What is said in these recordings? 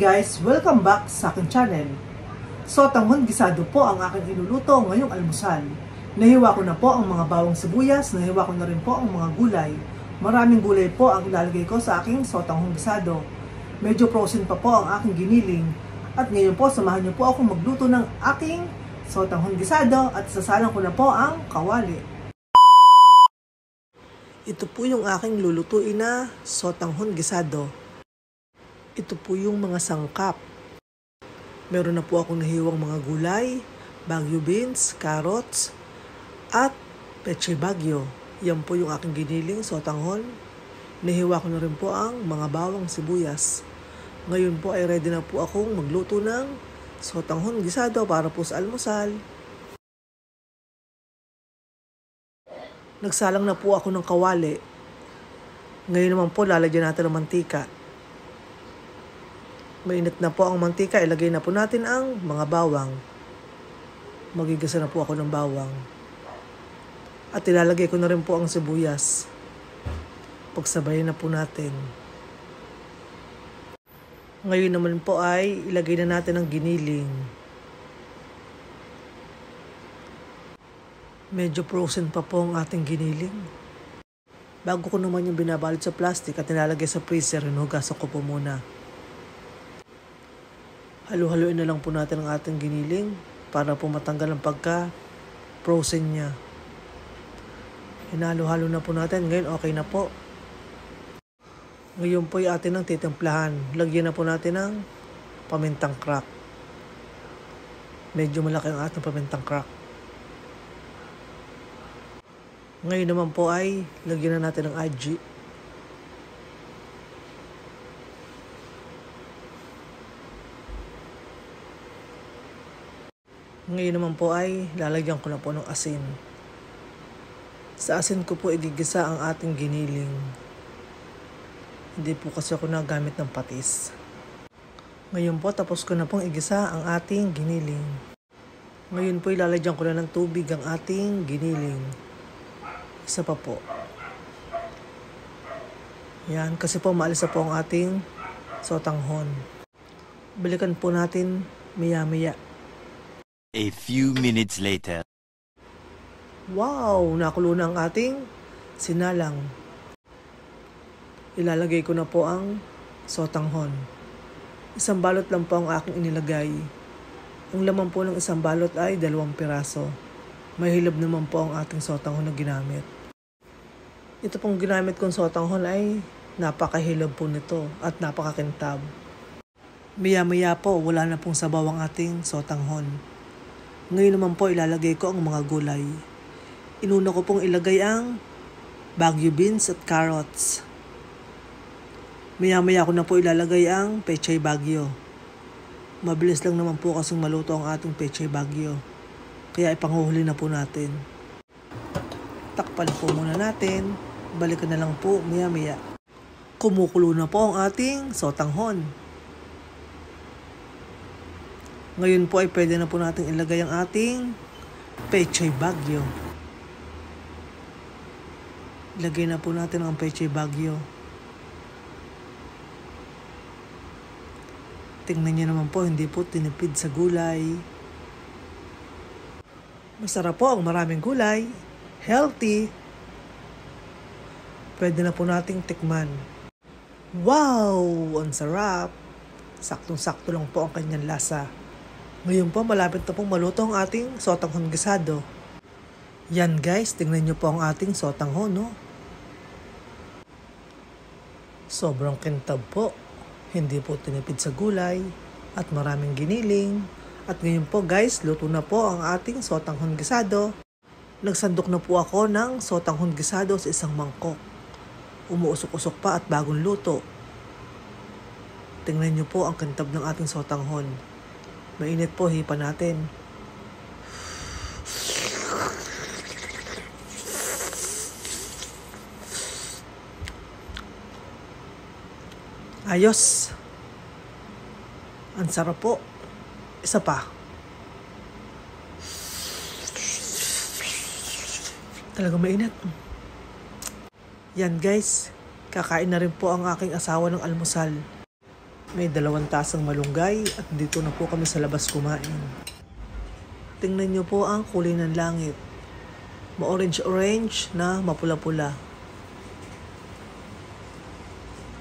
guys! Welcome back sa aking channel. So, tanghon gisado po ang aking inuluto ngayong almusal. Nahiwa ko na po ang mga bawang sibuyas, nahiwa ko na rin po ang mga gulay. Maraming gulay po ang ilalagay ko sa aking sotanghon gisado. Medyo frozen pa po ang aking giniling. At ngayon po, samahan niyo po ako magluto ng aking sotanghon gisado at sasalang ko na po ang kawali. Ito po yung aking lulutuin na sotanghon gisado. Ito po yung mga sangkap. Meron na po akong nahiwang mga gulay, Baguio beans, carrots, at pechay Baguio. Yan po yung aking giniling sotanghon. Nahiwa ko na rin po ang mga bawang sibuyas. Ngayon po ay ready na po akong magluto ng sotanghon gisado para po sa almusal. Nagsalang na po ako ng kawali. Ngayon naman po lalagyan natin ng mantika. Mainit na po ang mantika, ilagay na po natin ang mga bawang. Magigisa na po ako ng bawang. At ilalagay ko na rin po ang sibuyas. Pagsabayin na po natin. Ngayon naman po ay ilagay na natin ang giniling. Medyo frozen pa po ang ating giniling. Bago ko naman yung binabalot sa plastic at nilalagay sa freezer, hinugasan ko po muna. Halo-haloin na lang po natin ang ating giniling para po matanggal ang pagka-frozen niya. Hinalo-halo na po natin. Ngayon okay na po. Ngayon po ay atin ang titimplahan. Lagyan na po natin ng pamintang crack. Medyo malaki ang ating pamintang crack. Ngayon naman po ay lagyan na natin ng aji. Ngayon naman po ay lalagyan ko na po ng asin. Sa asin ko po igigisa ang ating giniling. Hindi po kasi ako nagamit ng patis. Ngayon po tapos ko na pong igisa ang ating giniling. Ngayon po ilalagyan ko na ng tubig ang ating giniling. Isa pa po. Yan, kasi po maalis na po ang ating sotanghon. Balikan po natin maya-maya. A few minutes later. Wow! Nakulo na ang ating sinalang. Ilalagay ko na po ang sotanghon. Isang balot lang po ang aking inilagay. Ang laman po ng isang balot ay 2 piraso. Mahilab naman po ang ating sotanghon na ginamit. Ito pong ginamit kong sotanghon ay napakahilab po nito at napakakintab. Maya-maya po wala na pong sabaw ang ating sotanghon. Ngayon naman po ilalagay ko ang mga gulay. Inuna ko pong ilagay ang Baguio beans at carrots. Maya-maya ko na po ilalagay ang pechay Baguio. Mabilis lang naman po kasing maluto ang ating pechay Baguio. Kaya ipanghuhuli na po natin. Takpan po muna natin. Balikan na lang po maya-maya. Kumukulo na po ang ating sotanghon. Ngayon po ay pwede na po natin ilagay ang ating pechay Baguio. Ilagay na po natin ang pechay Baguio. Tingnan niyo naman po, hindi po tinipid sa gulay. Masarap po ang maraming gulay. Healthy. Pwede na po nating tikman. Wow! Ang sarap! Saktong-sakto lang po ang kanyang lasa. Ngayon po, malapit na pong maluto ang ating sotanghon gisado. Yan guys, tingnan nyo po ang ating sotanghon, no? Sobrang kintab po. Hindi po tinipid sa gulay at maraming giniling. At ngayon po guys, luto na po ang ating sotanghon gisado. Nagsandok na po ako ng sotanghon gisado sa isang mangkok. Umuusok-usok pa at bagong luto. Tingnan nyo po ang kintab ng ating sotanghon. Mainit po, hipa natin. Ayos. Ang sarap po. Isa pa. Talagang mainit. Yan guys. Kakain na rin po ang aking asawa ng almusal. May 2 tasang malunggay at dito na po kami sa labas kumain. Tingnan nyo po ang kulay ng langit. Ma-orange-orange na mapula-pula.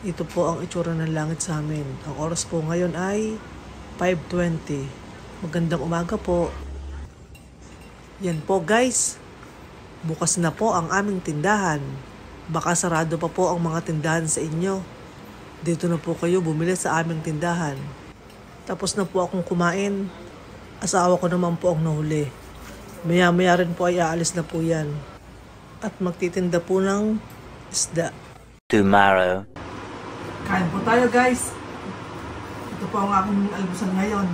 Ito po ang itsura ng langit sa amin. Ang oras po ngayon ay 5:20. Magandang umaga po. Yan po guys. Bukas na po ang aming tindahan. Baka sarado pa po ang mga tindahan sa inyo. Dito na po kayo bumili sa aming tindahan. Tapos na po akong kumain. Asawa ko naman po ang nahuli. Maya-maya rin po ay aalis na po yan. At magtitinda po ng isda. Tomorrow. Kain po tayo guys. Ito po ang aking almusal ngayon.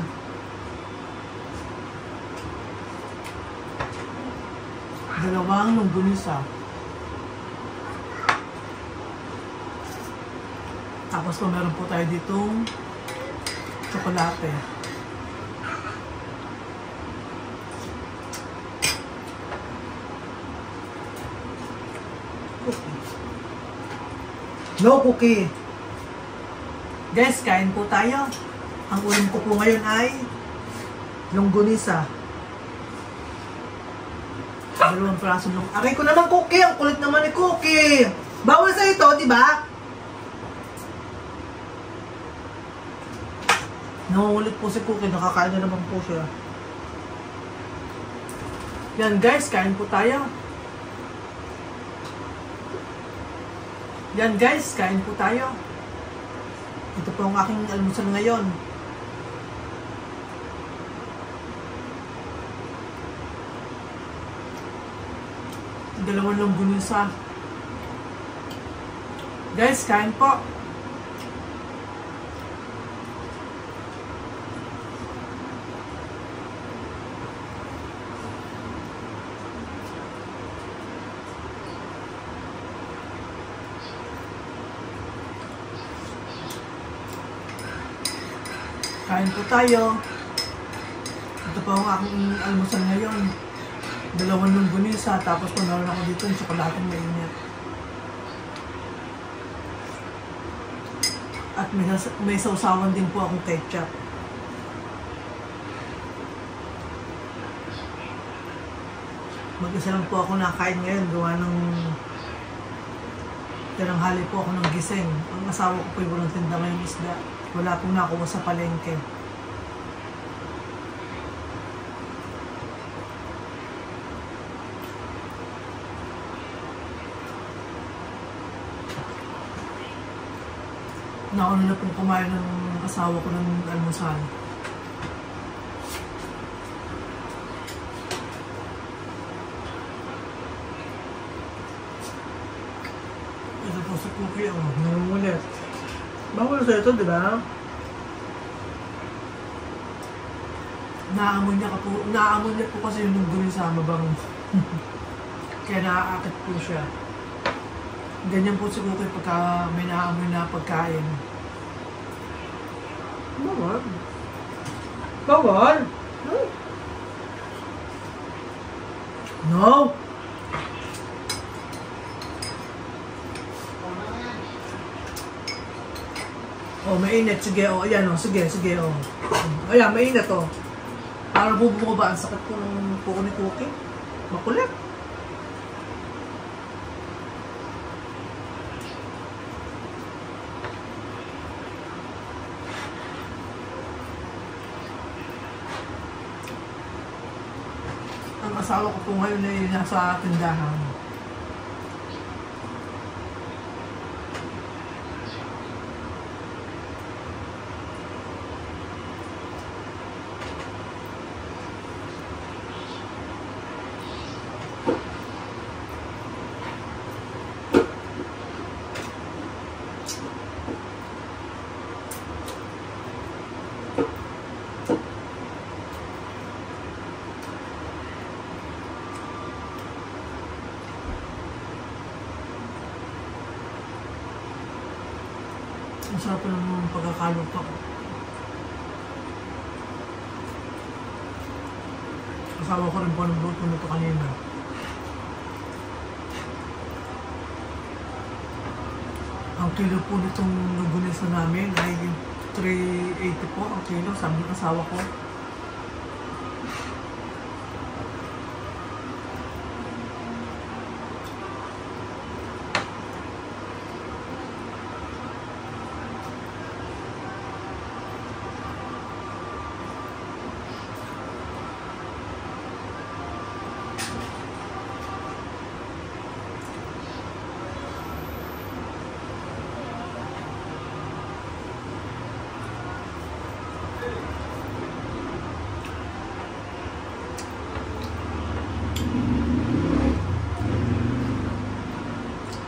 Dalawang longganisa. Tapos po meron po tayo ditong tsokolate. No cookie. Guys, kain po tayo. Ang ulam ko po ngayon ay longganisa. 2 praso long. Aray ko naman cookie. Ang kulit naman ni cookie. Bawal sa ito, di ba? Nangungulit po si cookie. Nakakain na naman po siya. Yan guys, kain po tayo. Yan guys, kain po tayo. Ito po ang aking almusal ngayon. Dalawang longganisa. Guys, kain po. Kain po tayo. Ito po ang aking almusal ngayon. 2 longganisa, tapos po meron ako dito yung tsokolateng mainit. At may sausawan din po akong ketchup. Mag-isa lang po ako nakain ngayon. Gawa ng tinanghali po ako ng gising. Ang asawa ko po yung walang tinda ngayong isda. Wala pong nakuha sa palengke. Nauna na pong kumain ng asawa ko ng almusal. Ito po si Cookie, nangungulit. Bawal sa ito, di ba? Naamoy niya po kasi yung longganisa mabango. Kaya naaakit po siya. Ganyan po si Cookie pagka may naamoy na pagkain. Bawal. Bawal? No! Oh, mainit. Sige, oh. Ayan, oh. Sige, oh. Ayan, mainit, oh. Para bubuko ba? Ang sakit ko ng puko ni Cookie. Makulit. Ang asawa ko po ngayon ay nasa tindahan. Ang sarap po ng pagkakaluto. Kasama ko rin po ng luto nito kanina. Ang kilo po nitong longganisa namin ay 380 po ang kilo, sabi ng asawa ko.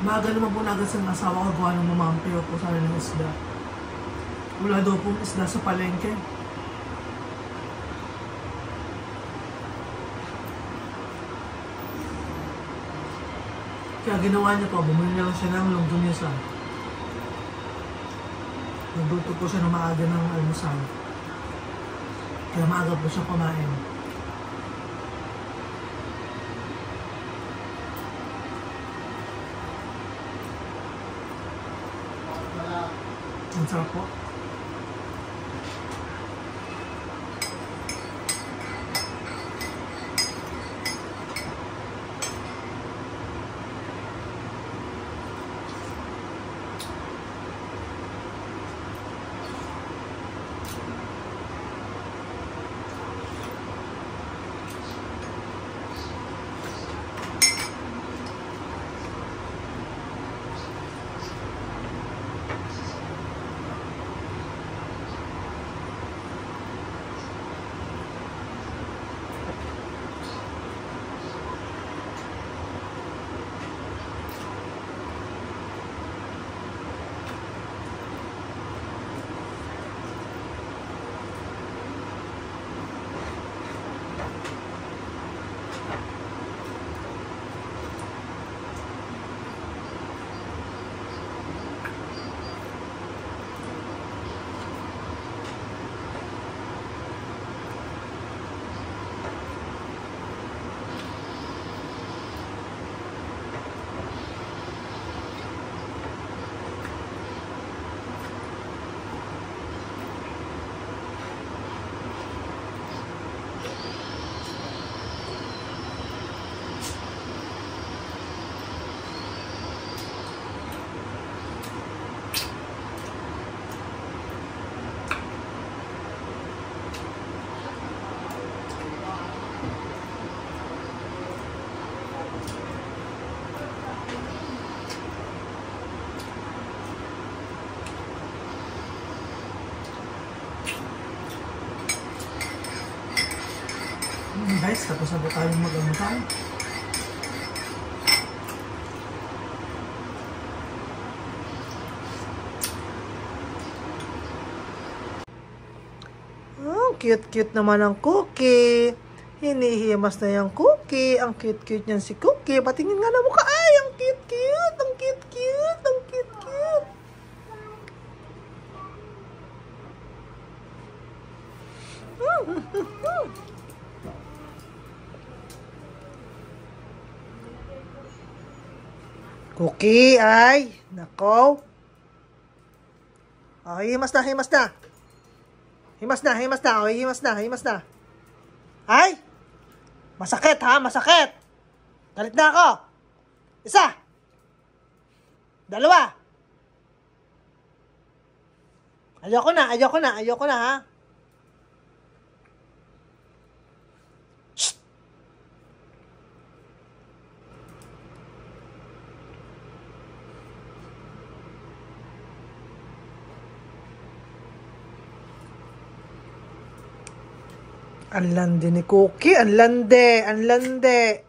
Maaga naman po na agad sa asawa ko gawa ng mamampiro po sana ng isda. Wala daw pong isda sa palengke. Kaya ginawa niya po, bumili na lang siya ng longganisa. Nagluto po siya ng maaga ng almusal. Kaya maaga po siya kumain. Ang sarap po. Guys, tapos na po tayong mag-almusal. Cute-cute naman ang Cookie. Hinihimas na yung Cookie. Ang cute-cute niyan si Cookie. Patingin nga na mukha. Ay, ang cute-cute. Ang cute-cute. Ang cute-cute. Cookie, ay. Nako. Oh, himas na, himas na. Himas na, himas na. Oh, himas na, himas na. Ay! Masakit, ha? Masakit. Galit na ako. Isa. Dalawa. Ayoko na, ayoko na, ayoko na, ha? Ang lande ni Cookie. Ang lande. Ang lande.